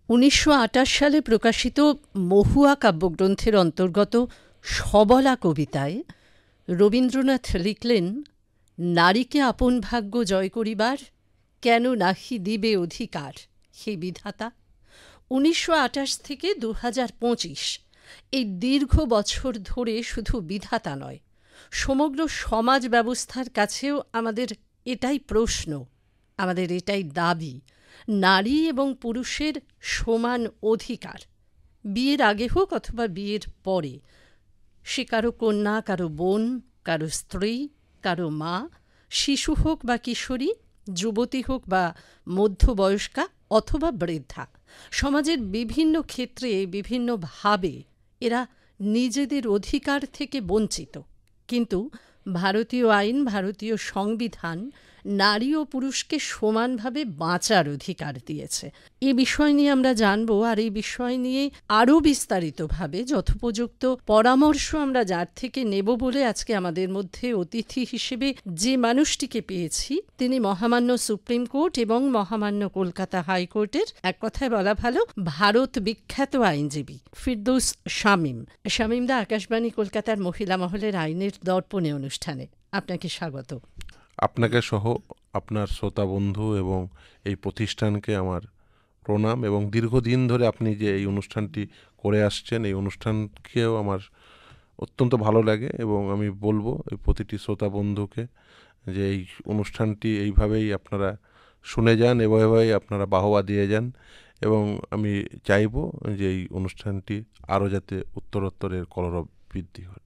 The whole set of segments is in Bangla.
1928 সালে প্রকাশিত মহুয়া কাব্যগ্রন্থের অন্তর্গত সবলা কবিতায় রবীন্দ্রনাথ লিখলেন, নারীকে আপন ভাগ্য জয় করিবার কেন নাহি দিবে অধিকার হে বিধাতা। 1928 থেকে 2025 এই দীর্ঘ বছর ধরে শুধু বিধাতা নয়, সমগ্র সমাজ ব্যবস্থার কাছেও আমাদের এটাই প্রশ্ন, আমাদের এটাই দাবি, নারী এবং পুরুষের সমান অধিকার। বিয়ের আগে হোক অথবা বিয়ের পরে, সে কারো কন্যা, কারো বোন, কারো স্ত্রী, কারো মা, শিশু হোক বা কিশোরী, যুবতী হোক বা মধ্যবয়স্কা অথবা বৃদ্ধা, সমাজের বিভিন্ন ক্ষেত্রে বিভিন্নভাবে এরা নিজেদের অধিকার থেকে বঞ্চিত। কিন্তু ভারতীয় আইন, ভারতীয় সংবিধান নারী ও পুরুষকে সমানভাবে বাঁচার অধিকার দিয়েছে। এই বিষয় নিয়ে আমরা জানব, আর এই বিষয় নিয়ে আরও বিস্তারিতভাবে যথোপযুক্ত পরামর্শ আমরা যার থেকে নেব বলে আজকে আমাদের মধ্যে অতিথি হিসেবে যে মানুষটিকে পেয়েছি, তিনি মহামান্য সুপ্রিম কোর্ট এবং মহামান্য কলকাতা হাইকোর্টের, এক কথায় বলা ভালো, ভারত বিখ্যাত আইনজীবী ফিরদৌস শামীম। শামীমদা, আকাশবাণী কলকাতার মহিলা মহলের আইনের দর্পণে অনুষ্ঠানে আপনাকে স্বাগত। আপনাকে সহ আপনার শ্রোতা বন্ধু এবং এই প্রতিষ্ঠানকে আমার প্রণাম, এবং দীর্ঘদিন ধরে আপনি যে এই অনুষ্ঠানটি করে আসছেন, এই অনুষ্ঠানকেও আমার অত্যন্ত ভালো লাগে। এবং আমি বলবো এই প্রতিটি শ্রোতা বন্ধুকে যে এই অনুষ্ঠানটি এইভাবেই আপনারা শুনে যান, এভাবেই আপনারা বাহবা দিয়ে যান, এবং আমি চাইবো যে এই অনুষ্ঠানটি আরও যাতে উত্তরোত্তরের কলরব বৃদ্ধি ঘটে।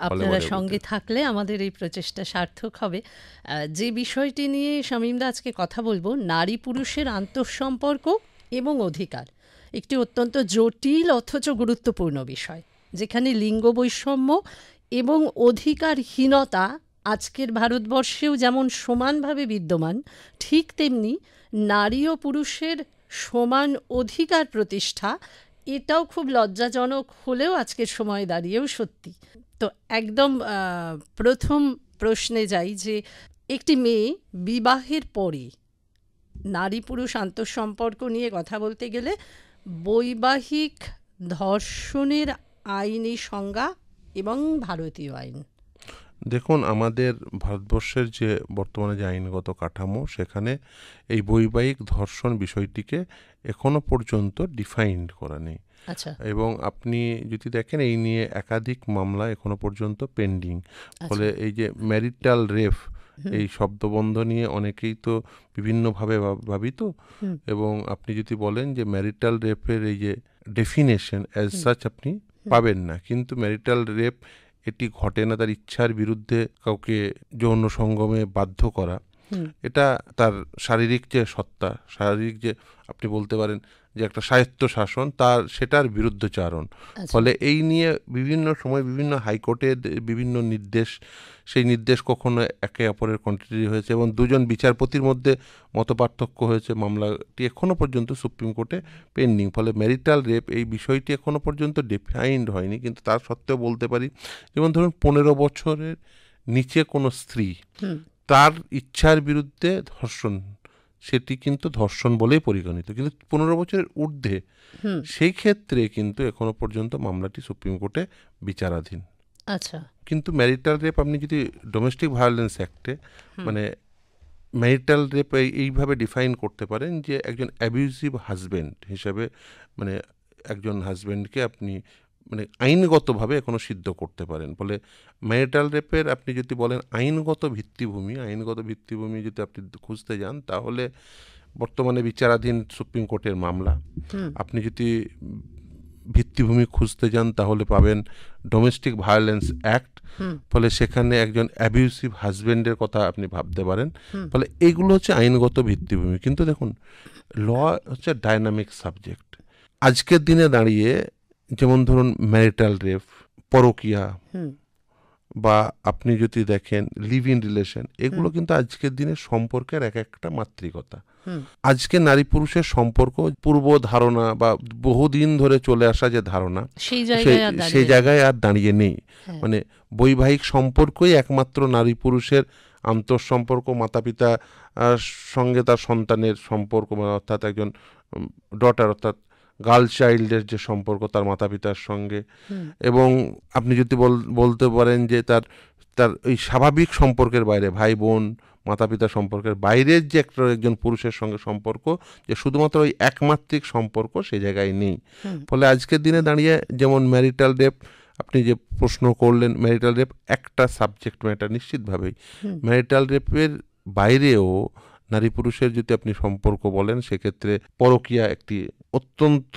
আপনারা সঙ্গে থাকলে আমাদের এই প্রচেষ্টা সার্থক হবে। যে বিষয়টি নিয়ে শামীমদা আজকে কথা বলবো, নারী পুরুষের আন্তঃসম্পর্ক এবং অধিকার, একটি অত্যন্ত জটিল অথচ গুরুত্বপূর্ণ বিষয়, যেখানে লিঙ্গ বৈষম্য এবং অধিকারহীনতা আজকের ভারতবর্ষেও যেমন সমানভাবে বিদ্যমান, ঠিক তেমনি নারী ও পুরুষের সমান অধিকার প্রতিষ্ঠা, এটাও খুব লজ্জাজনক হলেও আজকের সময় দাঁড়িয়েও সত্যি। তো একদম প্রথম প্রশ্নে যাই, যে একটি মেয়ে বিবাহের পরে নারী পুরুষ আন্তঃসম্পর্ক নিয়ে কথা বলতে গেলে বৈবাহিক ধর্ষণের আইনি সংজ্ঞা এবং ভারতীয় আইন। দেখুন, আমাদের ভারতবর্ষের যে বর্তমানে যে আইনগত কাঠামো, সেখানে এই বৈবাহিক ধর্ষণ বিষয়টিকে এখনো পর্যন্ত ডিফাইন্ড করা নেই। আচ্ছা। এবং আপনি যদি দেখেন, এই নিয়ে একাধিক মামলা এখনো পর্যন্ত পেন্ডিং। ফলে এই যে ম্যারিটাল রেপ, এই শব্দবন্ধ নিয়ে অনেকেই তো বিভিন্নভাবে ভাবিত, এবং আপনি যদি বলেন যে ম্যারিটাল রেপের এই যে ডেফিনেশন অ্যাজ সাচ আপনি পাবেন না, কিন্তু ম্যারিটাল রেপ এটি ঘটে না তার ইচ্ছার বিরুদ্ধে কাউকে যৌন সঙ্গমে বাধ্য করা, এটা তার শারীরিক যে সত্তা, শারীরিক যে আপনি বলতে পারেন যে একটা স্বায়ত্ত শাসন, তার সেটার বিরুদ্ধচারণ। ফলে এই নিয়ে বিভিন্ন সময় বিভিন্ন হাইকোর্টের বিভিন্ন নির্দেশ, সেই নির্দেশ কখনো একে অপরের কন্ট্রারি হয়েছে এবং দুজন বিচারপতির মধ্যে মতপার্থক্য হয়েছে। মামলাটি এখনো পর্যন্ত সুপ্রিম কোর্টে পেন্ডিং। ফলে ম্যারিটাল রেপ এই বিষয়টি এখনো পর্যন্ত ডিফাইন্ড হয়নি। কিন্তু তার সত্ত্বেও বলতে পারি, যেমন ধরুন 15 বছরের নিচে কোনো স্ত্রী তার ইচ্ছার বিরুদ্ধে ধর্ষণ, সেটি কিন্তু ধর্ষণ বলেই পরিগণিত। কিন্তু 15 বছরের ঊর্ধ্বে সেই ক্ষেত্রে কিন্তু এখনো পর্যন্ত মামলাটি সুপ্রিম কোর্টে বিচারাধীন। আচ্ছা। কিন্তু ম্যারিটাল রেপ আপনি যদি ডোমেস্টিক ভায়োলেন্স অ্যাক্টে, মানে ম্যারিটাল রেপ এইভাবে ডিফাইন করতে পারেন যে একজন অ্যাবিউজিভ হাজব্যান্ড হিসাবে, মানে একজন হাজব্যান্ডকে আপনি মানে আইনগতভাবে এখনো সিদ্ধ করতে পারেন। ফলে ম্যারিটাল রেপের আপনি যদি বলেন আইনগত ভিত্তিভূমি যদি আপনি খুঁজতে যান, তাহলে বর্তমানে বিচারাধীন সুপ্রিম কোর্টের মামলা। আপনি যদি ভিত্তিভূমি খুঁজতে যান তাহলে পাবেন ডোমেস্টিক ভায়োলেন্স অ্যাক্ট। ফলে সেখানে একজন অ্যাবিউসিভ হাজব্যান্ডের কথা আপনি ভাবতে পারেন। ফলে এইগুলো হচ্ছে আইনগত ভিত্তিভূমি। কিন্তু দেখুন, ল হচ্ছে ডাইনামিক সাবজেক্ট। আজকের দিনে দাঁড়িয়ে যেমন ধরুন ম্যারিটাল রেপ, পরকীয়া, বা আপনি যদি দেখেন লিভ ইন রিলেশন, এগুলো কিন্তু আজকের দিনে সম্পর্কের এক একটা মাতৃকতা। আজকে নারী পুরুষের সম্পর্ক পূর্ব ধারণা বা বহুদিন ধরে চলে আসা যে ধারণা, সেই জায়গায় আর দাঁড়িয়ে নেই। মানে বৈবাহিক সম্পর্কই একমাত্র নারী পুরুষের আন্তঃসম্পর্ক, মাতা পিতা সঙ্গে তার সন্তানের সম্পর্ক, অর্থাৎ একজন ডটার অর্থাৎ গার্ল চাইল্ডের যে সম্পর্ক তার মাতা পিতার সঙ্গে, এবং আপনি যদি বলতে পারেন যে তার ওই স্বাভাবিক সম্পর্কের বাইরে ভাই বোন মাতা পিতা সম্পর্কের বাইরের যে একজন পুরুষের সঙ্গে সম্পর্ক, যে শুধুমাত্র ওই একমাত্রিক সম্পর্ক সেই জায়গায় নেই। ফলে আজকের দিনে দাঁড়িয়ে যেমন ম্যারিটাল রেপ আপনি যে প্রশ্ন করলেন, ম্যারিটাল রেপ একটা সাবজেক্ট ম্যাটার নিশ্চিতভাবেই। ম্যারিটাল রেপের বাইরেও নারী পুরুষের যদি আপনি সম্পর্ক বলেন, সেক্ষেত্রে পরকীয়া একটি অত্যন্ত,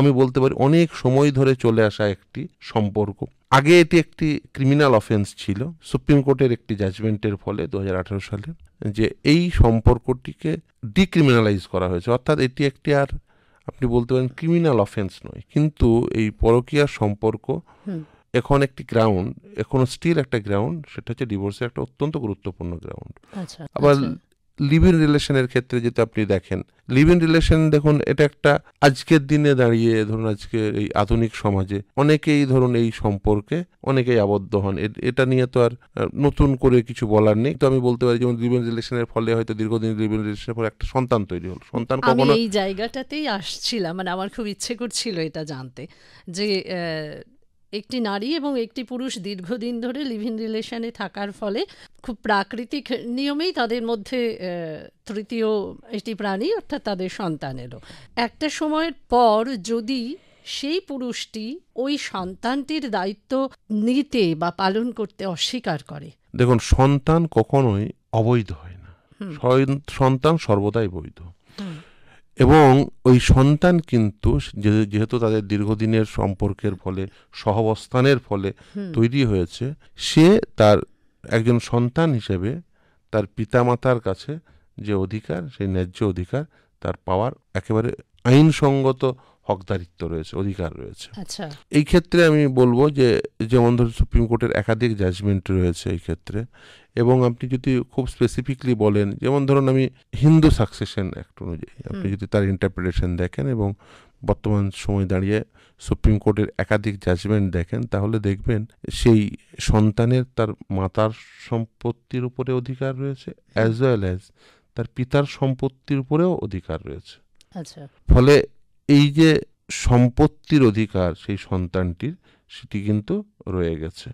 আমি বলতে পারি অনেক সময় ধরে চলে আসা একটি সম্পর্ক। আগে এটি একটি ক্রিমিনাল অফেন্স ছিল। সুপ্রিম কোর্টের একটি জাজমেন্টের ফলে 2018 সালে যে এই সম্পর্কটিকে ডিক্রিমিনালাইজ করা হয়েছে, অর্থাৎ এটি একটি আর আপনি বলতে পারেন ক্রিমিনাল অফেন্স নয়। কিন্তু এই পরকীয়ার সম্পর্ক এখন একটি গ্রাউন্ড, এখনো স্টিল একটা গ্রাউন্ড, সেটা হচ্ছে ডিভোর্সের একটা অত্যন্ত গুরুত্বপূর্ণ গ্রাউন্ড। আবার লিভ ইন রিলেশনের ক্ষেত্রে যদি আপনি দেখেন, লিভ ইন রিলেশন দেখুন, এটা একটা আজকের দিনে দাঁড়িয়ে ধরুন আজকের এই আধুনিক সমাজে অনেকেই ধরুন এই সম্পর্কে অনেকেই আবদ্ধ হন। এটা নিয়ে তো আর নতুন করে কিছু বলার নেই। তো আমি বলতে পারি যেমন লিভ ইন রিলেশনের ফলে হয়তো দীর্ঘদিন লিভ ইন রিলেশনের পরে একটা সন্তান তৈরি হলো। সন্তান কখনো, এই জায়গাটাতেই আসছিলাম, মানে আমার খুব ইচ্ছে করছিল এটা জানতে যে একটি নারী এবং একটি পুরুষ দীর্ঘদিন ধরে লিভ ইন রিলেশনে থাকার ফলে খুব প্রাকৃতিক নিয়মেই তাদের মধ্যে তৃতীয় একটি প্রাণী অর্থাৎ তাদের সন্তান এলো। একটা সময়ের পর যদি সেই পুরুষটি ওই সন্তানটির দায়িত্ব নিতে বা পালন করতে অস্বীকার করে, দেখুন সন্তান কখনোই অবৈধ হয় না, সন্তান সর্বদাই বৈধ। এবং ওই সন্তান কিন্তু যেহেতু তাদের দীর্ঘদিনের সম্পর্কের ফলে সহাবস্থানের ফলে তৈরি হয়েছে, সে তার একজন সন্তান হিসেবে তার পিতামাতার কাছে যে অধিকার, সেই ন্যায্য অধিকার তার পাওয়ার একেবারে আইনসঙ্গত হকদারিত্ব রয়েছে, অধিকার রয়েছে। এই ক্ষেত্রে আমি বলবো যে যেমন ধরুন সুপ্রিম কোর্টের একাধিক জাজমেন্ট রয়েছে এই ক্ষেত্রে, এবং আপনি যদি খুব স্পেসিফিকলি বলেন, যেমন ধরুন আমি হিন্দু সাকসেশন অ্যাক্ট অনুযায়ী আপনি যদি তার ইন্টারপ্রিটেশন দেখেন এবং বর্তমান সময় দাঁড়িয়ে সুপ্রিম কোর্টের একাধিক জাজমেন্ট দেখেন, তাহলে দেখবেন সেই সন্তানের তার মাতার সম্পত্তির উপরে অধিকার রয়েছে, অ্যাজ ওয়েল অ্যাজ তার পিতার সম্পত্তির উপরেও অধিকার রয়েছে। ফলে এই যে সম্পত্তির অধিকার সেই সন্তানটির, সেটি কিন্তু রয়ে গেছে।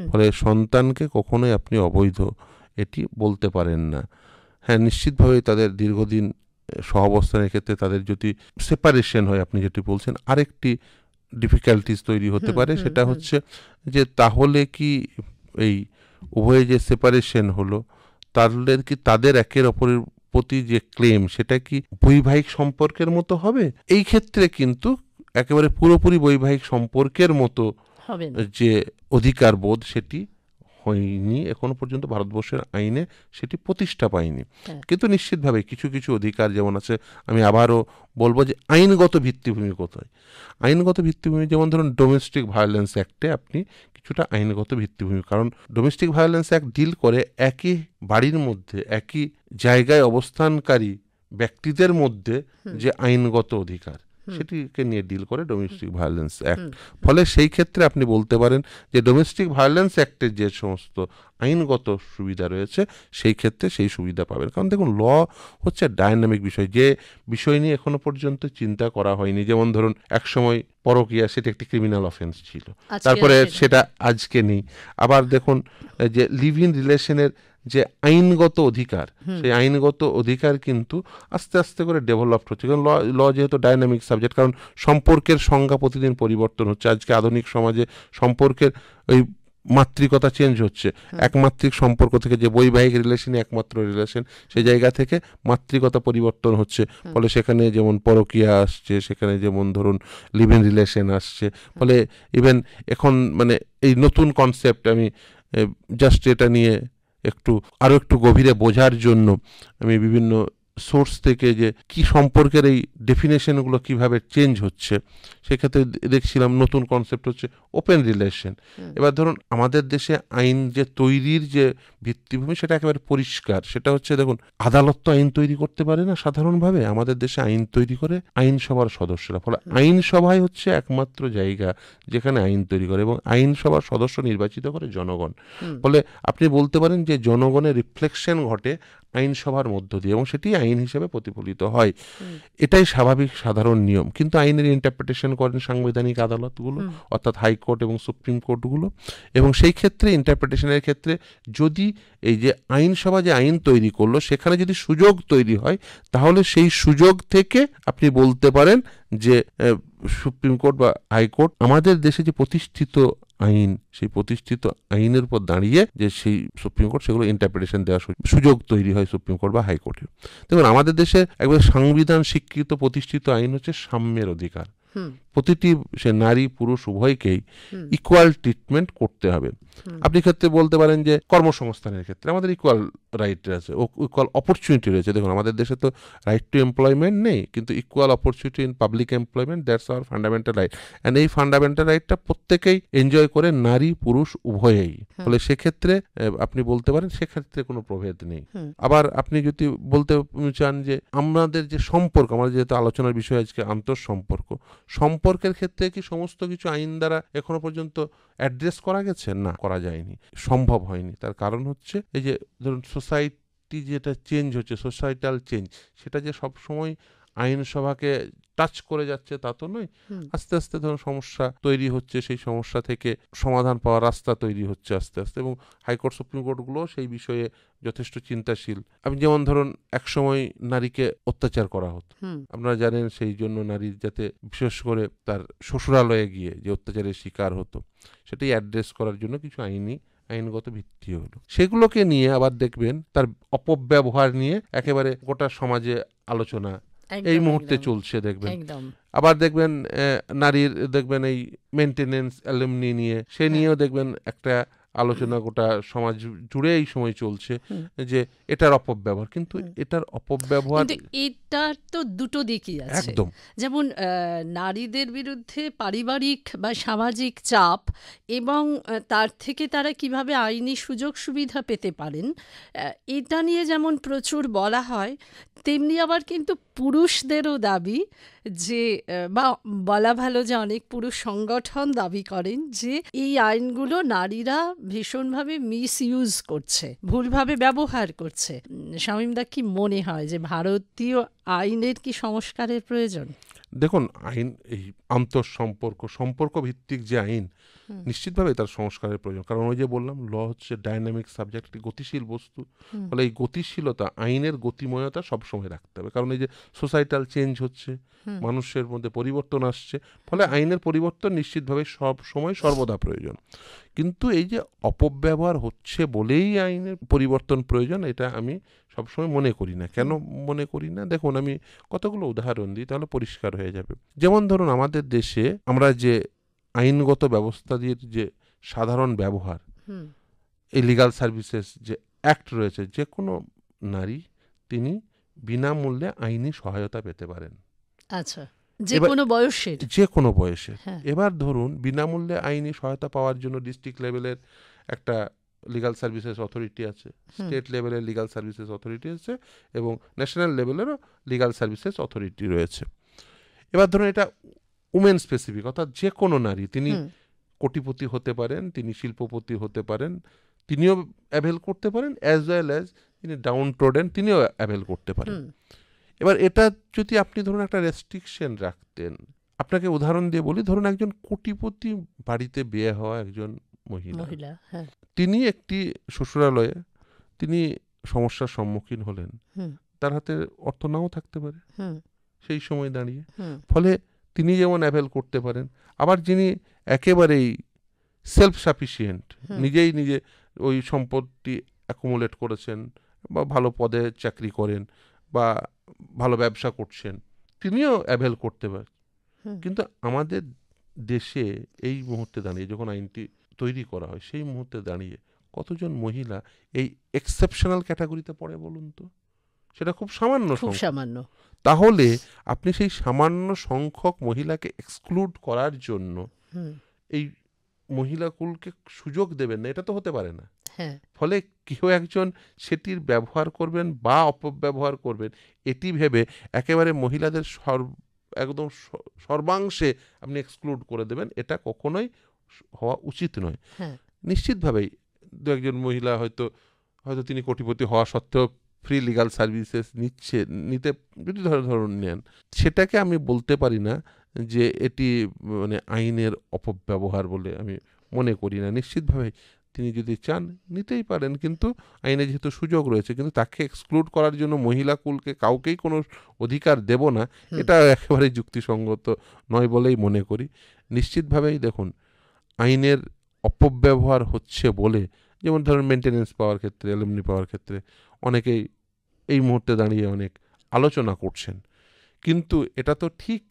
ফলে সন্তানকে কখনোই আপনি অবৈধ এটি বলতে পারেন না। হ্যাঁ, নিশ্চিতভাবে তাদের দীর্ঘদিন সহাবস্থানের ক্ষেত্রে তাদের যদি সেপারেশন হয়, আপনি যেটি বলছেন, আরেকটি ডিফিকাল্টিস তৈরি হতে পারে। সেটা হচ্ছে যে তাহলে কি এই উভয়ে যে সেপারেশন হলো, তাহলে কি তাদের একের অপরের প্রতি যে ক্লেম, সেটা কি বৈবাহিক সম্পর্কের মতো হবে? এই ক্ষেত্রে কিন্তু একেবারে পুরোপুরি বৈবাহিক সম্পর্কের মতো যে অধিকার বোধ, সেটি হয়নি এখনো পর্যন্ত, ভারতবর্ষের আইনে সেটি প্রতিষ্ঠা পায়নি। কিন্তু নিশ্চিতভাবে কিছু কিছু অধিকার যেমন আছে, আমি আবারও বলবো যে আইনগত ভিত্তিভূমি কোথায়, আইনগত ভিত্তিভূমি যেমন ধরুন ডোমেস্টিক ভায়োলেন্স অ্যাক্টে আপনি কিছুটা আইনগত ভিত্তিভূমি, কারণ ডোমেস্টিক ভায়োলেন্স অ্যাক্ট ডিল করে একই বাড়ির মধ্যে একই জায়গায় অবস্থানকারী ব্যক্তিদের মধ্যে যে আইনগত অধিকার, সেটিকে নিয়ে ডিল করে ডোমেস্টিক ভায়োলেন্স অ্যাক্ট। ফলে সেই ক্ষেত্রে আপনি বলতে পারেন যে ডোমেস্টিক ভায়োলেন্স অ্যাক্টের যে সমস্ত আইনগত সুবিধা রয়েছে, সেই ক্ষেত্রে সেই সুবিধা পাবেন। কারণ দেখুন, ল হচ্ছে ডায়নামিক বিষয়, যে বিষয় নিয়ে এখনো পর্যন্ত চিন্তা করা হয়নি। যেমন ধরুন একসময় পরকীয়া সেটা একটি ক্রিমিনাল অফেন্স ছিল, তারপরে সেটা আজকে নেই। আবার দেখুন যে লিভ ইন রিলেশনের যে আইনগত অধিকার, সেই আইনগত অধিকার কিন্তু আস্তে আস্তে করে ডেভেলপড হচ্ছে। কারণ ল যেহেতু ডাইনামিক সাবজেক্ট, কারণ সম্পর্কের সংজ্ঞা প্রতিদিন পরিবর্তন হচ্ছে। আজকে আধুনিক সমাজে সম্পর্কের ওই মাতৃকতা চেঞ্জ হচ্ছে, একমাত্রিক সম্পর্ক থেকে যে বৈবাহিক রিলেশন একমাত্র রিলেশন, সেই জায়গা থেকে মাতৃকতা পরিবর্তন হচ্ছে। ফলে সেখানে যেমন পরকীয়া আসছে, সেখানে যেমন ধরুন লিভ ইন রিলেশন আসছে। ফলে ইভেন এখন মানে এই নতুন কনসেপ্ট, আমি জাস্ট এটা নিয়ে আরো একটু গভীরে বোঝার জন্য আমি বিভিন্ন সোর্স থেকে যে কি সম্পর্কের এই ডেফিনেশনগুলো কিভাবে চেঞ্জ হচ্ছে, সেক্ষেত্রে দেখছিলাম নতুন কনসেপ্ট হচ্ছে ওপেন রিলেশন। এবার ধরুন আমাদের দেশে আইন যে তৈরির যে ভিত্তিভূমি, সেটা একেবারে পরিষ্কার। সেটা হচ্ছে দেখুন, আদালত তো আইন তৈরি করতে পারে না সাধারণভাবে, আমাদের দেশে আইন তৈরি করে আইনসভার সদস্যরা। ফলে আইনসভাই হচ্ছে একমাত্র জায়গা যেখানে আইন তৈরি করে, এবং আইনসভার সদস্য নির্বাচিত করে জনগণ। ফলে আপনি বলতে পারেন যে জনগণের রিফ্লেকশন ঘটে আইনসভার মধ্য দিয়ে, এবং সেটি আইন হিসেবে প্রতিফলিত হয়। এটাই স্বাভাবিক সাধারণ নিয়ম। কিন্তু আইনের ইন্টারপ্রিটেশন করেন সাংবিধানিক আদালতগুলো, অর্থাৎ হাইকোর্ট এবং সুপ্রিম কোর্টগুলো। এবং সেই ক্ষেত্রে ইন্টারপ্রিটেশনের ক্ষেত্রে যদি এই যে আইনসভা যে আইন তৈরি করলো সেখানে যদি সুযোগ তৈরি হয়, তাহলে সেই সুযোগ থেকে আপনি বলতে পারেন যে সুপ্রিম কোর্ট বা হাইকোর্ট আমাদের দেশে যে প্রতিষ্ঠিত আইন, সেই প্রতিষ্ঠিত আইনের উপর দাঁড়িয়ে যে সেই সুপ্রিম কোর্ট সেগুলো ইন্টারপ্রিটেশন দেওয়ার সুযোগ তৈরি হয় সুপ্রিম কোর্ট বা হাইকোর্টে। দেখুন, আমাদের দেশে একবার সংবিধান স্বীকৃত প্রতিষ্ঠিত আইন হচ্ছে সাম্যের অধিকার। প্রতিটি সে নারী পুরুষ উভয়কেই ইকুয়াল ট্রিটমেন্ট করতে হবে। আপনি ক্ষেত্রে বলতে পারেন যে কর্মসংস্থানের ক্ষেত্রে আমাদের ইকুয়াল রাইট আছে, ইকুয়াল অপরচুনিটি রয়েছে। দেখুন, আমাদের দেশে তো রাইট টু এমপ্লয়মেন্ট নেই, কিন্তু equal opportunity in public employment, that's our fundamental right. And এই ফান্ডামেন্টাল রাইটটা প্রত্যেকেই এনজয় করে, নারী পুরুষ উভয়েই। ফলে সেক্ষেত্রে আপনি বলতে পারেন সেক্ষেত্রে কোনো প্রভেদ নেই। আবার আপনি যদি বলতে চান যে আমাদের যে সম্পর্ক, আমাদের যেহেতু আলোচনার বিষয় আজকে আন্তঃসম্পর্ক, সম্পর্কের ক্ষেত্রে কি সমস্ত কিছু আইন দ্বারা এখনো পর্যন্ত অ্যাড্রেস করা গেছে? না, করা যায়নি, সম্ভব হয়নি। তার কারণ হচ্ছে এই যে ধরুন সোসাইটি যেটা চেঞ্জ হচ্ছে, সোসাইটাল চেঞ্জ, সেটা যে সব সময় আইনসভাকে টাচ করে যাচ্ছে তা তো নয়। আস্তে আস্তে ধরুন সমস্যা তৈরি হচ্ছে, সেই সমস্যা থেকে সমাধান পাওয়ার রাস্তা তৈরি হচ্ছে আস্তে আস্তে, এবং হাইকোর্ট সুপ্রিম কোর্টগুলো সেই বিষয়ে যথেষ্ট চিন্তাশীল। আপনি যেমন ধরুন একসময় নারীকে অত্যাচার করা হতো, আপনারা জানেন, সেই জন্য নারীর যাতে বিশেষ করে তার শ্বশুরালয়ে গিয়ে যে অত্যাচারের শিকার হতো সেটাই অ্যাড্রেস করার জন্য কিছু আইনগত ভিত্তি হলো। সেগুলোকে নিয়ে আবার দেখবেন তার অপব্যবহার নিয়ে একেবারে গোটা সমাজে আলোচনা এই মুহূর্তে চলছে দেখবেন। আবার দেখবেন নারীর দেখবেন এই মেনটেনেন্স অ্যালুমনি নিয়ে, সে নিয়েও দেখবেন একটা আলোচনা গোটা সমাজ জুড়ে এই সময় চলছে যে এটার অপব্যবহার। কিন্তু এটার অপব্যবহার, এটার তো দুটো দিকই আছে। একদম, যেমন নারীদের বিরুদ্ধে পারিবারিক বা সামাজিক চাপ এবং তার থেকে তারা কিভাবে আইনি সুযোগ সুবিধা পেতে পারেন, এটা নিয়ে যেমন প্রচুর বলা হয়, তেমনি আবার কিন্তু পুরুষদেরও দাবি যে, বা বলা ভালো যে অনেক পুরুষ সংগঠন দাবি করেন যে এই আইনগুলো নারীরা ভীষণভাবে মিসইউজ করছে, ভুলভাবে ব্যবহার করছে। শামীমদা, কি মনে হয় যে ভারতীয় আইনের কি সংস্কারের প্রয়োজন? দেখুন, আইন এই সম্পর্ক ভিত্তিক যে আইন, নিশ্চিতভাবে তার সংস্কারের প্রয়োজন। কারণ ওই যে বললাম, ল হচ্ছে ডাইনামিক সাবজেক্ট, একটি গতিশীল বস্তু। ফলে এই গতিশীলতা, আইনের গতিময়তা সবসময় রাখতে হবে। কারণ এই যে সোসাইটাল চেঞ্জ হচ্ছে, মানুষের মধ্যে পরিবর্তন আসছে, ফলে আইনের পরিবর্তন নিশ্চিতভাবে সব সময় সর্বদা প্রয়োজন। কিন্তু এই যে অপব্যবহার হচ্ছে বলেই আইনের পরিবর্তন প্রয়োজন, এটা আমি সবসময় মনে করি না। কেন মনে করি না? দেখুন, আমি কতগুলো উদাহরণ দিই, তাহলে পরিষ্কার হয়ে যাবে। যেমন ধরুন, আমাদের দেশে আমরা যে আইনগত ব্যবস্থা দিয়ে যে সাধারণ ব্যবহার, এই লিগাল সার্ভিসেস যে অ্যাক্ট রয়েছে, যে কোনো নারী তিনি বিনামূল্যে আইনি সহায়তা পেতে পারেন। আচ্ছা, যে কোনো বয়সের। এবার ধরুন, বিনামূল্যে আইনি সহায়তা পাওয়ার জন্য ডিস্ট্রিক্ট লেভেলের একটা লিগাল সার্ভিসেস অথরিটি আছে, স্টেট লেভেলের লিগাল সার্ভিসেস অথরিটি আছে, এবং ন্যাশনাল লেভেলেরও লিগাল সার্ভিসেস অথরিটি রয়েছে। এবার ধরুন, এটা উমেন স্পেসিফিক, অর্থাৎ যে কোনো নারী, তিনি কোটিপতি হতে পারেন, তিনি শিল্পপতি হতে পারেন, তিনিও অ্যাভেল করতে পারেন, অ্যাজ ওয়েল অ্যাজ তিনি ডাউন ট্রোডেন, তিনিও অ্যাভেল করতে পারেন। এবার এটা যদি আপনি ধরুন একটা রেস্ট্রিকশন রাখতেন, আপনাকে উদাহরণ দিয়ে বলি, ধরুন একজন কোটিপতি বাড়িতে বিয়ে হওয়া একজন মহিলা, তিনি একটি শ্বশুরালয়ে তিনি সমস্যার সম্মুখীন হলেন, তার হাতে অর্থ নাও থাকতে পারে সেই সময় দাঁড়িয়ে, ফলে তিনি যেমন অ্যাভেল করতে পারেন। আবার যিনি একেবারেই সেলফ সাফিসিয়েন্ট, নিজেই নিজে ওই সম্পত্তি অ্যাকুমুলেট করেছেন, বা ভালো পদে চাকরি করেন, বা ভালো ব্যবসা করছেন, তিনিও অ্যাভেল করতে পারেন। কিন্তু আমাদের দেশে এই মুহূর্তে দাঁড়িয়ে, যখন আইনটি তৈরি করা হয়, সেই মুহূর্তে দাঁড়িয়ে কতজন মহিলা এই এক্সেপশনাল ক্যাটাগরিতে পড়ে বলুন তো? সেটা খুব সামান্য। তাহলে আপনি সেই সামান্য সংখ্যক মহিলাকে এক্সক্লুড করার জন্য এই মহিলাকুলকে সুযোগ দেবেন না, এটা তো হতে পারে না। ফলে কেউ একজন সেটির ব্যবহার করবেন বা অপব্যবহার করবেন, এটি ভেবে একেবারে মহিলাদের একদম সর্বাংশে আপনি এক্সক্লুড করে দেবেন, এটা কখনোই হওয়া উচিত নয়। নিশ্চিতভাবেই দু একজন মহিলা হয়তো তিনি কোটিপতি হওয়া সত্ত্বেও ফ্রি লিগাল সার্ভিসেস নিতে যদি ধরুন নেন, সেটাকে আমি বলতে পারি না যে এটি মানে আইনের অপব্যবহার বলে আমি মনে করি না। নিশ্চিতভাবে তিনি যদি চান নিতেই পারেন, কিন্তু আইনে যেহেতু সুযোগ রয়েছে, কিন্তু তাকে এক্সক্লুড করার জন্য মহিলা কুলকে কাউকেই কোনো অধিকার দেব না, এটা একেবারে যুক্তিসঙ্গত নয় বলেই মনে করি। নিশ্চিতভাবেই দেখুন, আইনের অপব্যবহার হচ্ছে বলে, যেমন ধরুন মেনটেনেন্স পাওয়ার ক্ষেত্রে, অ্যালুমনি পাওয়ার ক্ষেত্রে অনেকেই এই মুহূর্তে দাঁড়িয়ে অনেক আলোচনা করছেন, কিন্তু এটা তো ঠিক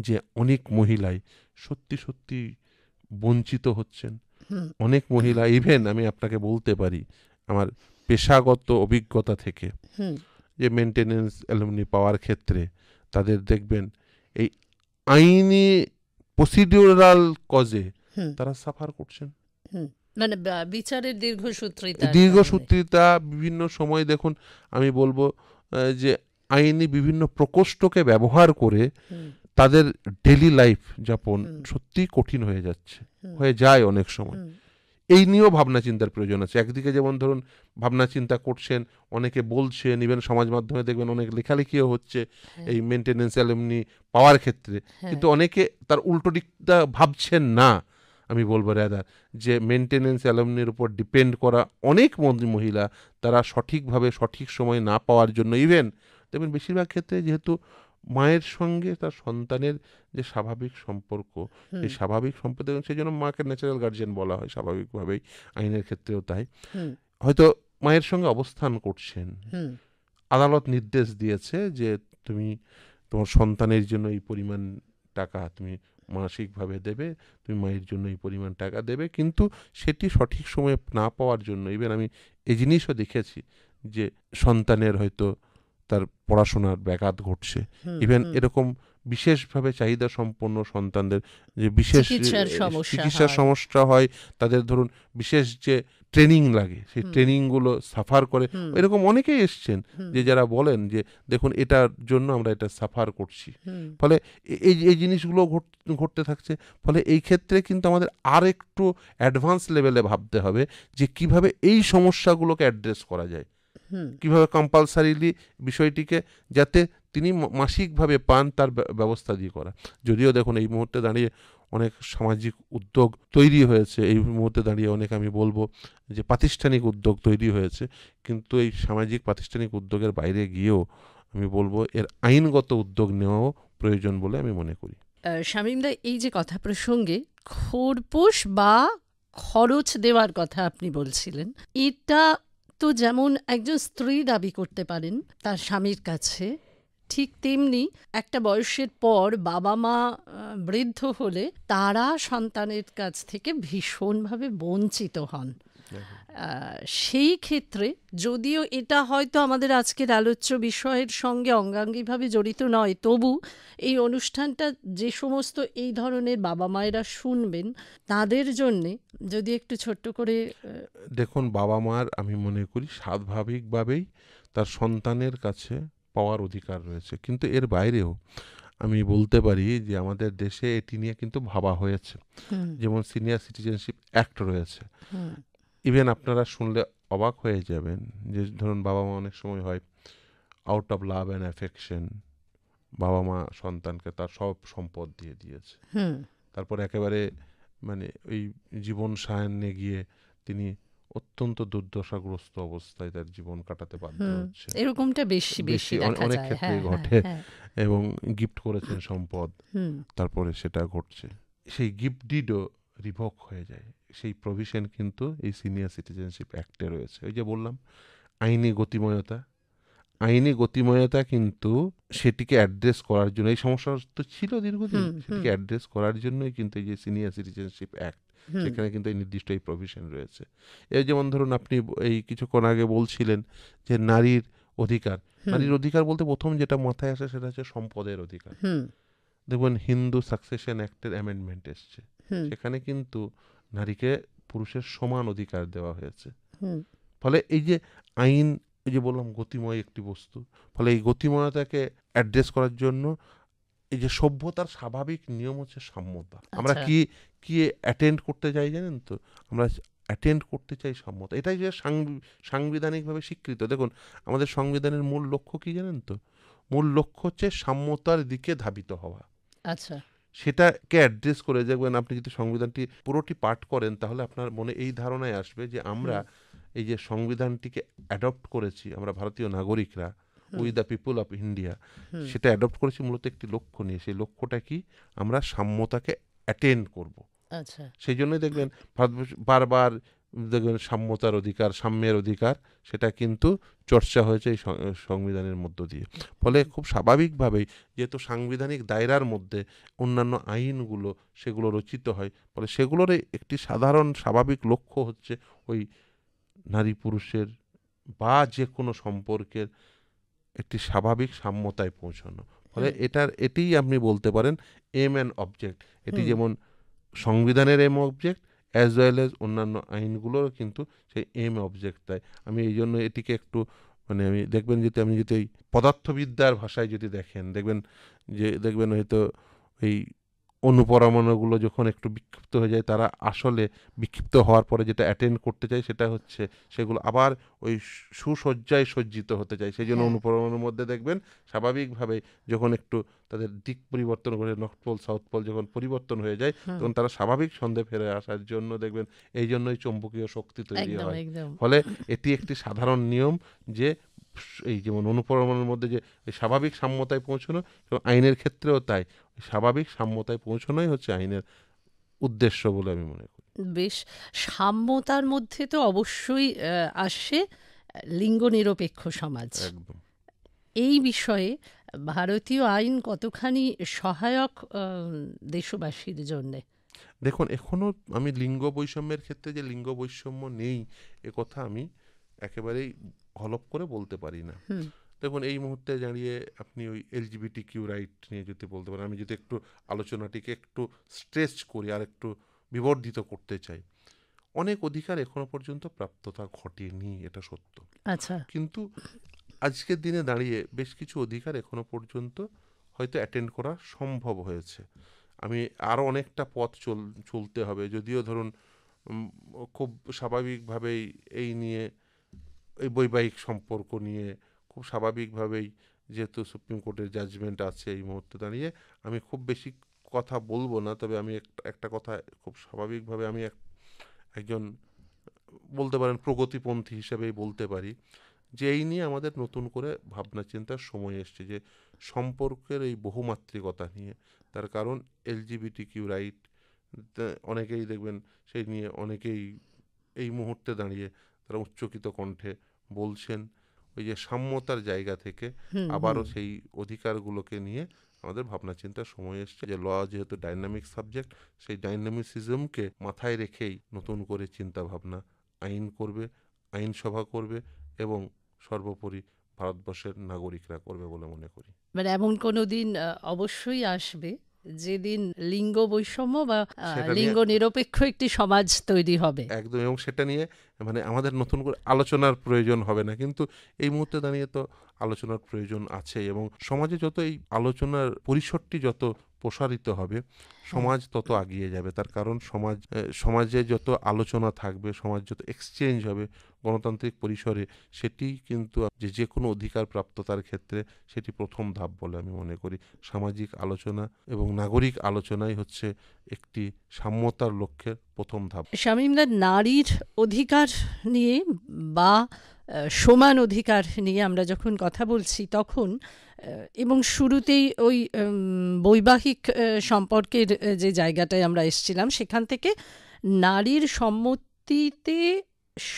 যে অনেক মহিলাই সত্যি সত্যি বঞ্চিত হচ্ছেন। অনেক মহিলা, ইভেন আমি আপনাকে বলতে পারি আমার পেশাগত অভিজ্ঞতা থেকে, যে মেনটেনেন্স অ্যালুমনি পাওয়ার ক্ষেত্রে তাদের দেখবেন এই আইনি প্রসিডিউরাল কজে তারা সাফার করছেন, মানে বিচারের দীর্ঘসূত্রিতা। বিভিন্ন সময় দেখুন, আমি বলবো যে আইনি বিভিন্ন প্রকোষ্ঠকে ব্যবহার করে তাদের ডেইলি লাইফ যাপন সত্যি কঠিন হয়ে যায় অনেক সময়। এই নিয়েও ভাবনা চিন্তার প্রয়োজন আছে। একদিকে যেমন ধরুন ভাবনা চিন্তা করছেন, অনেকে বলছেন, ইভেন সমাজ মাধ্যমে দেখবেন অনেক লেখালেখিও হচ্ছে এই মেনটেনেন্স অ্যালুমনি পাওয়ার ক্ষেত্রে, কিন্তু অনেকে তার উল্টো দিকটা ভাবছেন না। আমি বলবো রাদার যে মেনটেনেন্স অ্যালুমনির উপর ডিপেন্ড করা অনেক মহিলা, তারা সঠিকভাবে সঠিক সময় না পাওয়ার জন্য, ইভেন দেখবেন বেশিরভাগ ক্ষেত্রে যেহেতু মায়ের সঙ্গে তার সন্তানের যে স্বাভাবিক সম্পর্ক, এই স্বাভাবিক সম্পর্ক, সেই জন্য মাকে ন্যাচারাল গার্জিয়ান বলা হয় স্বাভাবিকভাবেই, আইনের ক্ষেত্রেও তাই। হয়তো মায়ের সঙ্গে অবস্থান করছেন, আদালত নির্দেশ দিয়েছে যে তুমি তোমার সন্তানের জন্য এই পরিমাণ টাকা তুমি মাসিকভাবে দেবে, তুমি মায়ের জন্য এই পরিমাণ টাকা দেবে, কিন্তু সেটি সঠিক সময়ে না পাওয়ার জন্য, ইভেন আমি এই জিনিসও দেখেছি যে সন্তানের হয়তো তার পড়াশোনার ব্যাঘাত ঘটছে, ইভেন এরকম বিশেষভাবে চাহিদা সম্পন্ন সন্তানদের যে বিশেষ চিকিৎসার সমস্যা হয়, তাদের ধরুন বিশেষ যে ট্রেনিং লাগে, সেই ট্রেনিংগুলো সাফার করে, এরকম অনেকেই এসছেন যে যারা বলেন যে দেখুন এটার জন্য আমরা এটা সাফার করছি। ফলে এই জিনিসগুলো ঘটতে থাকছে। ফলে এই ক্ষেত্রে কিন্তু আমাদের আর একটু অ্যাডভান্স লেভেলে ভাবতে হবে যে কিভাবে এই সমস্যাগুলোকে অ্যাড্রেস করা যায়, কিভাবে কম্পালসারিলি বিষয়টিকে যাতে তিনি মাসিকভাবে পান তার ব্যবস্থা দিয়ে করা। যদিও দেখুন এই মুহূর্তে দাঁড়িয়ে অনেক সামাজিক উদ্যোগ তৈরি হয়েছে, এই মুহূর্তে দাঁড়িয়ে অনেক আমি বলবো যে প্রাতিষ্ঠানিক উদ্যোগ তৈরি হয়েছে, কিন্তু এই সামাজিক প্রাতিষ্ঠানিক উদ্যোগের বাইরে গিয়েও আমি বলবো এর আইনগত উদ্যোগ নেওয়াও প্রয়োজন বলে আমি মনে করি। শামীমদা, এই যে কথা প্রসঙ্গে খোরপোশ বা খরচ দেওয়ার কথা আপনি বলছিলেন, এটা তো যেমন একজন স্ত্রী দাবি করতে পারেন তার স্বামীর কাছে, ঠিক তেমনি একটা বয়সের পর বাবা মা বৃদ্ধ হলে তারা সন্তানের কাছ থেকে ভীষণভাবে বঞ্চিত হন। সেই ক্ষেত্রে যদিও এটা হয়তো আমাদের আজকের আলোচ্য বিষয়ের সঙ্গে অঙ্গাঙ্গিভাবে জড়িত নয়, তবু এই অনুষ্ঠানটা যে সমস্ত এই ধরনের বাবা মায়েরা শুনবেন তাদের জন্যে যদি একটু ছোট্ট করে। দেখুন, বাবা মার আমি মনে করি স্বাভাবিকভাবেই তার সন্তানের কাছে পাওয়ার অধিকার রয়েছে, কিন্তু এর বাইরেও আমি বলতে পারি যে আমাদের দেশে এটি নিয়ে কিন্তু ভাবা হয়েছে। যেমন সিনিয়র সিটিজেনশিপ অ্যাক্ট রয়েছে, ইভেন আপনারা শুনলে অবাক হয়ে যাবেন যে ধরুন বাবা মা অনেক সময় হয় out of love and affection বাবা মা সন্তানকে তার সব সম্পদ দিয়ে দিয়েছে, তারপর একেবারে মানে ওই জীবন সায়ান্নে গিয়ে তিনি অত্যন্ত দুর্দশাগ্রস্ত অবস্থায় তার জীবন কাটাতে বাধ্য হচ্ছে। এরকমটা বেশি অনেক ক্ষেত্রে ঘটে, এবং গিফট করেছেন সম্পদ, তারপরে সেটা ঘটছে, সেই গিফট ডিডও রিভোক হয়ে যায়। সেই প্রভিশন কিন্তু এই সিনিয়র সিটিজেনশিপ অ্যাক্টে রয়েছে। ওই যে বললাম আইনি গতিময়তা কিন্তু সেটিকে অ্যাড্রেস করার জন্য, এই সমস্যা তো ছিল দীর্ঘদিন, সেটিকে অ্যাড্রেস করার জন্যই কিন্তু এই যে সিনিয়র সিটিজেনশিপ অ্যাক্ট, সেখানে কিন্তু এই নির্দিষ্ট এই প্রভিশন রয়েছে। এই যেমন ধরুন আপনি এই কিছুক্ষণ আগে বলছিলেন যে নারীর অধিকার বলতে প্রথম যেটা মাথায় আসে সেটা হচ্ছে সম্পদের অধিকার। দেখবেন হিন্দু সাকসেশন অ্যাক্টের অ্যামেন্ডমেন্ট এসছে, সেখানে কিন্তু নারীকে পুরুষের সমান অধিকার দেওয়া হয়েছে। ফলে এই যে আইন, এই যে বললাম গতিময় একটি বস্তু, ফলে এই গতিময়তাকে অ্যাড্রেস করার জন্য এই যে সভ্যতার স্বাভাবিক নিয়ম হচ্ছে সাম্যতা। আমরা কি অ্যাটেন্ড করতে চাই জানেন তো? আমরা অ্যাটেন্ড করতে চাই সম্মত, এটাই যে সাংবিধানিকভাবে স্বীকৃত। দেখুন আমাদের সংবিধানের মূল লক্ষ্য কি জানেন তো? মূল লক্ষ্য হচ্ছে সাম্যতার দিকে ধাবিত হওয়া। আচ্ছা। সেটাকে অ্যাড্রেস করে দেখবেন, আপনি যদি সংবিধানটি পুরোটি পাঠ করেন তাহলে আপনার মনে এই ধারণায় আসবে যে আমরা এই যে সংবিধানটিকে অ্যাডপ্ট করেছি, আমরা ভারতীয় নাগরিকরা, we the people of India, সেটা অ্যাডপ্ট করেছি মূলত একটি লক্ষ্য নিয়ে। সেই লক্ষ্যটা কি? আমরা সাম্যতাকে অ্যাটেন্ড করব। আচ্ছা। সেই জন্যই দেখবেন ভারতবর্ষ বারবার দেখবেন সাম্যতার অধিকার, সাম্যের অধিকার, সেটা কিন্তু চর্চা হয়েছে এই সংবিধানের মধ্য দিয়ে। ফলে খুব স্বাভাবিকভাবেই যেহেতু সাংবিধানিক দায়রার মধ্যে অন্যান্য আইনগুলো সেগুলো রচিত হয়, ফলে সেগুলোর একটি সাধারণ স্বাভাবিক লক্ষ্য হচ্ছে ওই নারী পুরুষের বা যে কোনো সম্পর্কের একটি স্বাভাবিক সাম্যতায় পৌঁছানো। ফলে এটিই আপনি বলতে পারেন এম অ্যান্ড অবজেক্ট। এটি যেমন সংবিধানের aim object as well as অন্যান্য আইনগুলোরও কিন্তু সেই এম অবজেক্ট দেয়। আমি এই জন্য এটিকে একটু মানে আমি দেখবেন যদি আপনি যদি এই পদার্থবিদ্যার ভাষায় যদি দেখবেন হয়তো এই অণুপরমাণুগুলো যখন একটু বিক্ষিপ্ত হয়ে যায়, তারা আসলে বিক্ষিপ্ত হওয়ার পরে যেটা অ্যাটেন্ড করতে চায় সেটা হচ্ছে সেগুলো আবার ওই সুসজ্জায় সজ্জিত হতে চায়। সেই জন্য অণুপরমাণুর মধ্যে দেখবেন স্বাভাবিকভাবে যখন একটু তাদের দিক পরিবর্তন করে, নর্থ পোল সাউথ পোল যখন পরিবর্তন হয়ে যায়, তখন তারা স্বাভাবিক ছন্দে ফিরে আসার জন্য দেখবেন এই জন্যই চৌম্বকীয় শক্তি তৈরি হয়। ফলে এটি একটি সাধারণ নিয়ম যে এই যেমন অণুপরমাণুর মধ্যে যে স্বাভাবিক সাম্যতায় পৌঁছানো, এবং আইনের ক্ষেত্রেও তাই, স্বাভাবিক সাম্যতায় পৌঁছানোই হচ্ছে আইনের উদ্দেশ্য বলে আমি মনে করি। বেশ, সাম্যতার মধ্যে তো অবশ্যই আসে লিঙ্গ নিরপেক্ষ সমাজ। একদম। এই বিষয়ে ভারতীয় আইন কতখানি সহায়ক দেশবাসীর জন্যে? দেখুন এখনো আমি লিঙ্গ বৈষম্যের ক্ষেত্রে যে লিঙ্গ বৈষম্য নেই এ কথা আমি একেবারেই হলপ করে বলতে পারি না। দেখুন এই মুহূর্তে দাঁড়িয়ে আপনি ওই LGBTQ রাইট নিয়ে যদি বলতে পারেন, আমি যদি একটু আলোচনাটিকে একটু স্ট্রেচ করি আর একটু বিবর্ধিত করতে চাই, অনেক অধিকার এখনো পর্যন্ত প্রাপ্ততা ঘটেনি, এটা সত্য। আচ্ছা। কিন্তু আজকের দিনে দাঁড়িয়ে বেশ কিছু অধিকার এখনো পর্যন্ত হয়তো অ্যাটেন্ড করা সম্ভব হয়েছে। আমি আরও অনেকটা পথ চলতে হবে, যদিও ধরুন খুব স্বাভাবিকভাবেই এই নিয়ে, এই বৈবাহিক সম্পর্ক নিয়ে খুব স্বাভাবিকভাবেই যেহেতু সুপ্রিম কোর্টের জাজমেন্ট আছে এই মুহূর্তে দাঁড়িয়ে, আমি খুব বেশি কথা বলবো না। তবে আমি একটা কথা খুব স্বাভাবিকভাবে আমি একজন বলতে পারেন প্রগতিপন্থী হিসেবেই বলতে পারি যে এই নিয়ে আমাদের নতুন করে ভাবনা চিন্তার সময় এসছে, যে সম্পর্কের এই বহুমাত্রিকতা নিয়ে। তার কারণ LGBTQ রাইট অনেকেই দেখবেন সেই নিয়ে অনেকেই এই মুহূর্তে দাঁড়িয়ে তারা উচ্চকিত কণ্ঠে বলছেন। ওই যে সাম্যতার জায়গা থেকে আবারও সেই অধিকারগুলোকে নিয়ে আমাদের ভাবনা চিন্তার সময় এসছে, যে ল যেহেতু ডাইনামিক সাবজেক্ট, সেই ডাইনামিসিজমকে মাথায় রেখেই নতুন করে চিন্তা ভাবনা আইন করবে, আইনসভা করবে এবং সর্বোপরি ভারতবর্ষের নাগরিকরা করবে বলে মনে করি। মানে এমন কোনো দিন অবশ্যই আসবে যেদিন লিঙ্গ বৈষম্য বা লিঙ্গ নিরপেক্ষ একটি সমাজ তৈরি হবে। একদম। এবং সেটা নিয়ে মানে আমাদের নতুন করে আলোচনার প্রয়োজন হবে না, কিন্তু এই মুহূর্তে দাঁড়িয়ে তো আলোচনার প্রয়োজন আছে। এবং সমাজে যত এই আলোচনার পরিসরটি যত প্রসারিত হবে, সমাজ তত এগিয়ে যাবে। তার কারণ সমাজে যত আলোচনা থাকবে, সমাজ যত এক্সচেঞ্জ হবে গণতান্ত্রিক পরিসরে, সেটি কিন্তু যে কোনো অধিকার প্রাপ্ততার ক্ষেত্রে সেটি প্রথম ধাপ বলে আমি মনে করি। সামাজিক আলোচনা এবং নাগরিক আলোচনাই হচ্ছে একটি সাম্যতার লক্ষ্যের প্রথম ধাপ। শামীমদা, নারীর অধিকার নিয়ে বা সমান অধিকার নিয়ে আমরা যখন কথা বলছি তখন এবং শুরুতেই ওই বৈবাহিক সম্পর্কের যে জায়গাটায় আমরা এসেছিলাম, সেখান থেকে নারীর সম্মতিতে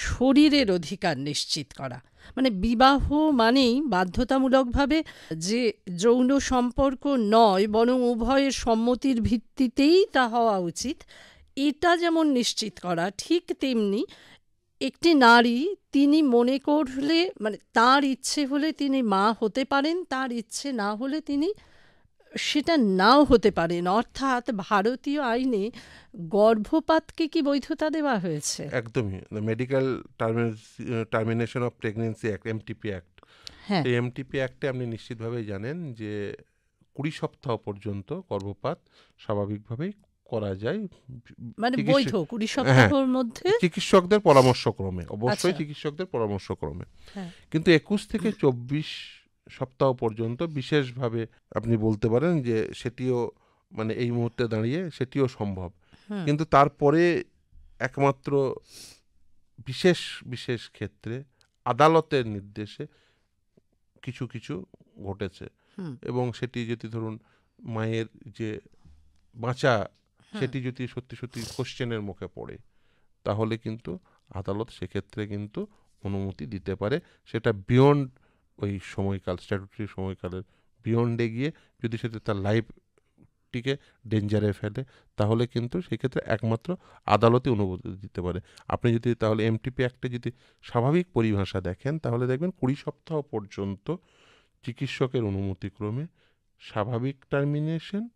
শরীরের অধিকার নিশ্চিত করা, মানে বিবাহ মানেই বাধ্যতামূলকভাবে যে যৌন সম্পর্ক নয়, বরং উভয়ের সম্মতির ভিত্তিতেই তা হওয়া উচিত, এটা যেমন নিশ্চিত করা, ঠিক তেমনি একটি নারী তিনি মনে করলে, মানে তার ইচ্ছে হলে তিনি মা হতে পারেন, তার ইচ্ছে না হলে তিনি সেটা নাও হতে পারেন। অর্থাৎ ভারতীয় আইনে গর্ভপাতকে কি বৈধতা দেওয়া হয়েছে? একদমই। Medical termination of pregnancy act, MTP act, এই MTP অ্যাক্টে আপনি নিশ্চিতভাবেই জানেন যে 20 সপ্তাহ পর্যন্ত গর্ভপাত স্বাভাবিকভাবেই করা যায় মানে চিকিৎসা- বৈধ 20 সপ্তাহের মধ্যে। চিকিৎসকদের পরামর্শক্রমে, অবশ্যই আচ্ছা। চিকিৎসকদের পরামর্শক্রমে। হ্যাঁ। কিন্তু 21 থেকে 24 সপ্তাহ পর্যন্ত বিশেষভাবে আপনি বলতে পারেন যে সেটিও মানে এই মুহূর্তে দাঁড়িয়ে সেটিও সম্ভব। হুম, কিন্তু তারপরে একমাত্র বিশেষ বিশেষ ক্ষেত্রে আদালতের নির্দেশে কিছু কিছু ঘটেছে, হুম, এবং সেটি যদি ধরুন মায়ের যে বাঁচা হুম। সেটি যদি সত্যি সত্যি কোশ্চেনের মুখে পড়ে, তাহলে কিন্তু আদালত সেক্ষেত্রে কিন্তু অনুমতি দিতে পারে। সেটা বিয়ন্ড ওই সময়কাল, স্ট্যাটুটরি সময়কালের বিয়ন্ডে গিয়ে যদি সেটা তার লাইফটিকে ডেঞ্জারে ফেলে, তাহলে কিন্তু সেক্ষেত্রে একমাত্র আদালতই অনুমতি দিতে পারে। আপনি যদি তাহলে এমটিপি অ্যাক্টে যদি স্বাভাবিক পরিভাষা দেখেন, তাহলে দেখবেন 20 সপ্তাহ পর্যন্ত চিকিৎসকের অনুমতিক্রমে স্বাভাবিক টার্মিনেশন,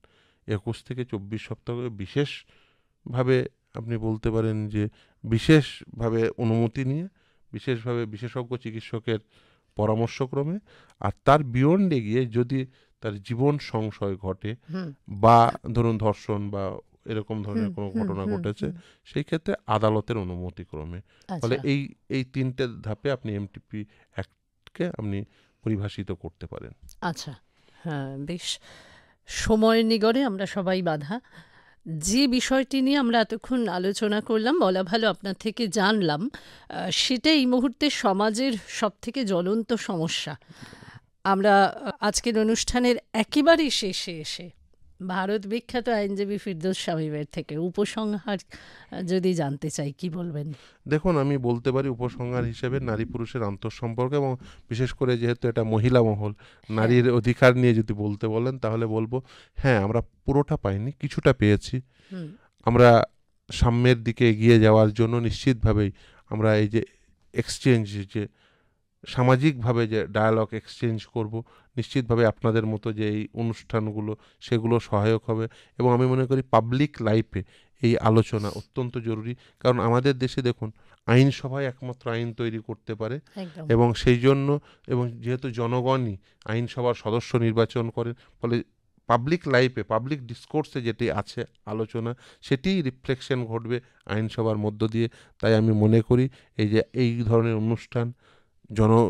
21 থেকে 24 সপ্তাহ বিশেষভাবে আপনি বলতে পারেন যে বিশেষভাবে অনুমতি নিয়ে, বিশেষভাবে বিশেষজ্ঞ চিকিৎসকের পরামর্শক্রমে, আর তার বিয়ন্ডে গিয়ে যদি তার জীবন সংশয় ঘটে হুম, বা ধরুন ধর্ষণ বা এরকম ধরনের হুম, কোনো হুম, ঘটনা হুম, ঘটেছে, হুম। সেই ক্ষেত্রে আদালতের অনুমতিক্রমে। ফলে আচ্ছা। এই তিনটে ধাপে আপনি এমটিপি অ্যাক্টকে আপনি পরিভাষিত করতে পারেন। আচ্ছা। হ্যাঁ, বেশ। সময়ের নিগড়ে আমরা সবাই বাঁধা। যে বিষয়টি নিয়ে আমরা এতক্ষণ আলোচনা করলাম, বলা ভালো আপনার থেকে জানলাম, সেটা এই মুহূর্তে সমাজের সবথেকে জ্বলন্ত সমস্যা। আমরা আজকের অনুষ্ঠানের একেবারেই শেষে এসে ভারত বিখ্যাত আইনজীবী ফিরদৌস শামীমের থেকে উপসংহার যদি জানতে চাই, কি বলবেন? দেখুন, আমি বলতে পারি উপসংহার হিসেবে নারী পুরুষের আন্তঃসম্পর্ক, এবং বিশেষ করে যেহেতু এটা মহিলা মহল, হ্যাঁ। নারীর অধিকার নিয়ে যদি বলতে বলেন, তাহলে বলবো হ্যাঁ, আমরা পুরোটা পাইনি, কিছুটা পেয়েছি। হুম, আমরা সাম্যের দিকে এগিয়ে যাওয়ার জন্য নিশ্চিতভাবেই আমরা এই যে এক্সচেঞ্জ, যে সামাজিকভাবে যে ডায়ালগ এক্সচেঞ্জ করব, নিশ্চিতভাবে আপনাদের মতো যে এই অনুষ্ঠানগুলো সেগুলো সহায়ক হবে। এবং আমি মনে করি পাবলিক লাইফে এই আলোচনা অত্যন্ত জরুরি, কারণ আমাদের দেশে দেখুন আইনসভায় একমাত্র আইন তৈরি করতে পারে, একদম। এবং সেই জন্য, এবং যেহেতু জনগণই আইনসভার সদস্য নির্বাচন করেন, ফলে পাবলিক লাইফে, পাবলিক ডিসকোর্সে যেটি আছে আলোচনা, সেটিই রিফ্লেকশন ঘটবে আইনসভার মধ্য দিয়ে। তাই আমি মনে করি এই ধরনের অনুষ্ঠান,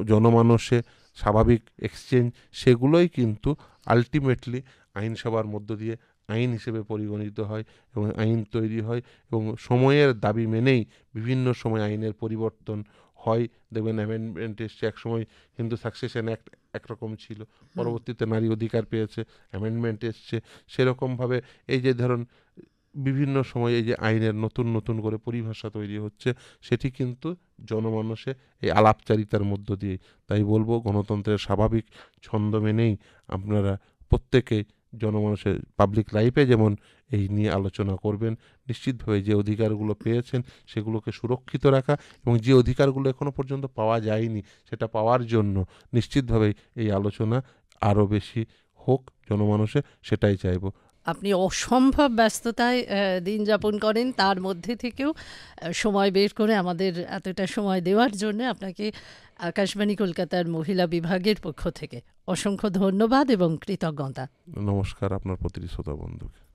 জনমানসে স্বাভাবিক এক্সচেঞ্জ, সেগুলোই কিন্তু আলটিমেটলি আইনসভার মধ্য দিয়ে আইন হিসেবে পরিগণিত হয় এবং আইন তৈরি হয়, এবং সময়ের দাবি মেনেই বিভিন্ন সময় আইনের পরিবর্তন হয়। দেখবেন অ্যামেন্ডমেন্ট এসছে, একসময় হিন্দু সাকসেশন অ্যাক্ট একরকম ছিল, পরবর্তীতে নারী অধিকার পেয়েছে, অ্যামেন্ডমেন্ট এসছে। সেরকমভাবে এই যে ধরুন বিভিন্ন সময় এই যে আইনের নতুন নতুন করে পরিভাষা তৈরি হচ্ছে, সেটি কিন্তু জনমানসে এই আলাপচারিতার মধ্য দিয়ে। তাই বলবো গণতন্ত্রের স্বাভাবিক ছন্দ মেনেই আপনারা প্রত্যেকেই জনমানসের পাবলিক লাইফে যেমন এই নিয়ে আলোচনা করবেন, নিশ্চিতভাবে যে অধিকারগুলো পেয়েছেন সেগুলোকে সুরক্ষিত রাখা, এবং যে অধিকারগুলো এখনো পর্যন্ত পাওয়া যায়নি সেটা পাওয়ার জন্য নিশ্চিতভাবেই এই আলোচনা আরও বেশি হোক জনমানসে, সেটাই চাইবো। আপনি অসম্ভব ব্যস্ততায় দিন যাপন করেন, তার মধ্যে থেকেও সময় বের করে আমাদের এতটা সময় দেওয়ার জন্য আপনাকে আকাশবাণী কলকাতার মহিলা বিভাগের পক্ষ থেকে অসংখ্য ধন্যবাদ এবং কৃতজ্ঞতা। নমস্কার আপনার প্রতি শ্রোতা বন্ধুকে।